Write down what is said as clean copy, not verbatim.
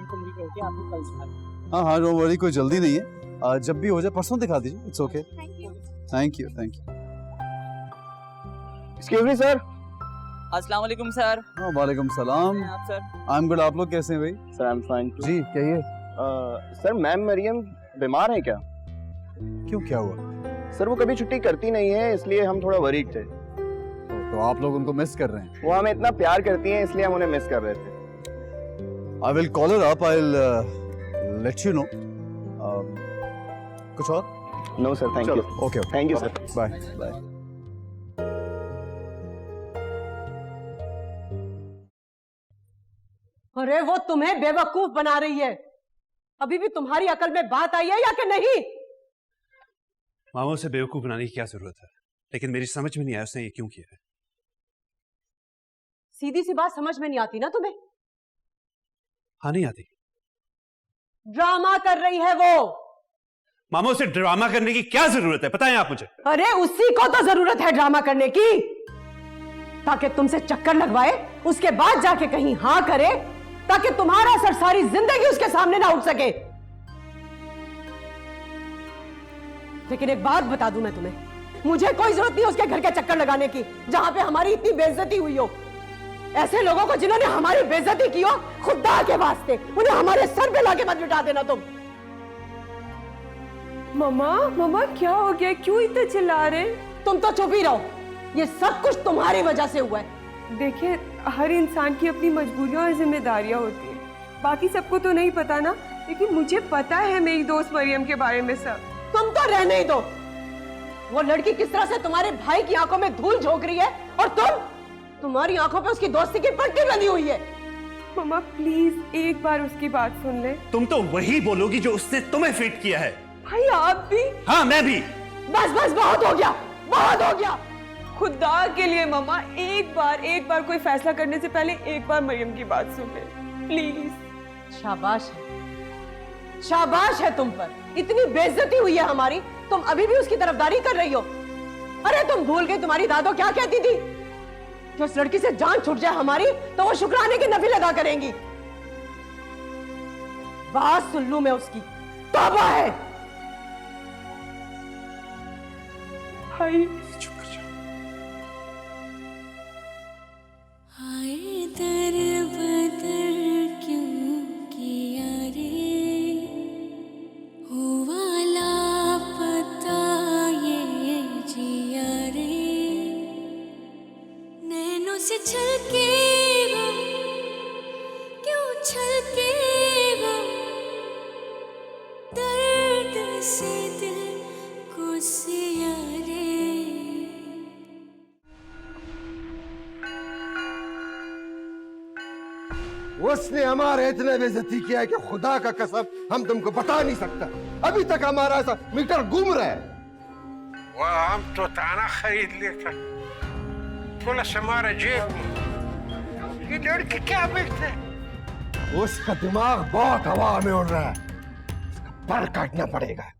को मिल रही थी, आपको कल दिखा। हाँ हाँ, डोंट वरी, कोई जल्दी नहीं है। जब भी हो जाए परसों दिखा दीजिए। It's okay. Thank you thank you. Excuse me sir. अस्सलाम वालेकुम सर। हाँ वालेकुम सलाम। आप सर? आई एम गुड, आप लोग कैसे हैं भाई? Sir I am fine. जी कहिए। सर मैम मरियम बीमार है क्या? क्यों, क्या हुआ? सर वो कभी छुट्टी करती नहीं है, इसलिए हम थोड़ा वरीड थे। तो आप लोग उनको मिस कर रहे हैं? वो हमें इतना प्यार करती हैं, इसलिए हम उन्हें मिस कर रहे थे। I will call her up, I will let you know. कुछ और? No sir, thank you. Okay thank you sir. Bye bye. अरे वो तुम्हें बेवकूफ बना रही है। अभी भी तुम्हारी अकल में बात आई है या कि नहीं? मामा उसे बेवकूफ बनाने की क्या जरूरत है, लेकिन मेरी समझ में नहीं आया उसने ये क्यों किया है। सीधी सी बात समझ में नहीं आती ना तुम्हें? हाँ नहीं आती। ड्रामा कर रही है वो। मामा उसे ड्रामा करने की क्या जरूरत है, बताएं आप मुझे। अरे उसी को तो जरूरत है ड्रामा करने की, ताकि तुमसे चक्कर लगवाए, उसके बाद जाके कहीं हाँ करे, ताकि तुम्हारा सर सारी जिंदगी उसके सामने ना उठ सके। लेकिन एक बात बता दूं मैं तुम्हें, मुझे कोई जरूरत नहीं उसके घर के चक्कर लगाने की जहां पे हमारी इतनी बेइज्जती हुई हो। ऐसे लोगों को जिन्होंने हमारी बेइज्जती की हो, खुदा के वास्ते उन्हें हमारे सर पे लाके मत बिठा देना तुम। मम्मा मम्मा क्या हो गया, क्यों इतने चिल्ला रहे? तुम तो चुप ही रहो, ये सब कुछ तुम्हारी वजह से हुआ है। देखिए, हर इंसान की अपनी मजबूरियां और जिम्मेदारियां होती हैं। बाकी सबको तो नहीं पता ना, लेकिन मुझे पता है मेरी दोस्त मरियम के बारे में सब। तुम तो रहने ही दो। वो लड़की किस तरह से तुम्हारे भाई की आंखों में धूल झोंक रही है, और तुम्हारी आंखों पे उसकी दोस्ती की पट्टी बंधी हुई है। मम्मा प्लीज एक बार उसकी बात सुन ले। तुम तो वही बोलोगी जो उसने तुम्हें फिट किया है। भाई आप भी? हाँ मैं भी। बस बस, बहुत हो गया, बहुत हो गया। खुदा के लिए मम्मा, एक बार कोई फैसला करने से पहले एक बार मरियम की बात सुन ले प्लीज। शाबाश है तुम पर, इतनी बेइज्जती हुई है हमारी, तुम अभी भी उसकी तरफदारी कर रही हो। अरे तुम भूल गई तुम्हारी दादो क्या कहती थी कि उस लड़की से जान छूट जाए हमारी तो वो शुक्राने की नफिल अदा करेंगी। बात सुन लूं मैं उसकी, तौबा है। भाई चुप कर जाओ। हाय दर बदर क्यों किया रे, हुआ लापता ये जिया रे, नैनों से छलके वो क्यों छलके वो, दर्द से दिल को सिया रे। उसने हमारे इतने बेइज्जती किया है कि खुदा का कसम हम तुमको बता नहीं सकता। अभी तक हमारा ऐसा मीटर घूम रहा है। वह हम तो ताना खरीद लेता, पुलिस हमारे जेब में। ये लड़की क्या बेचते? उसका दिमाग बहुत हवा में उड़ रहा है, उसका पर काटना पड़ेगा।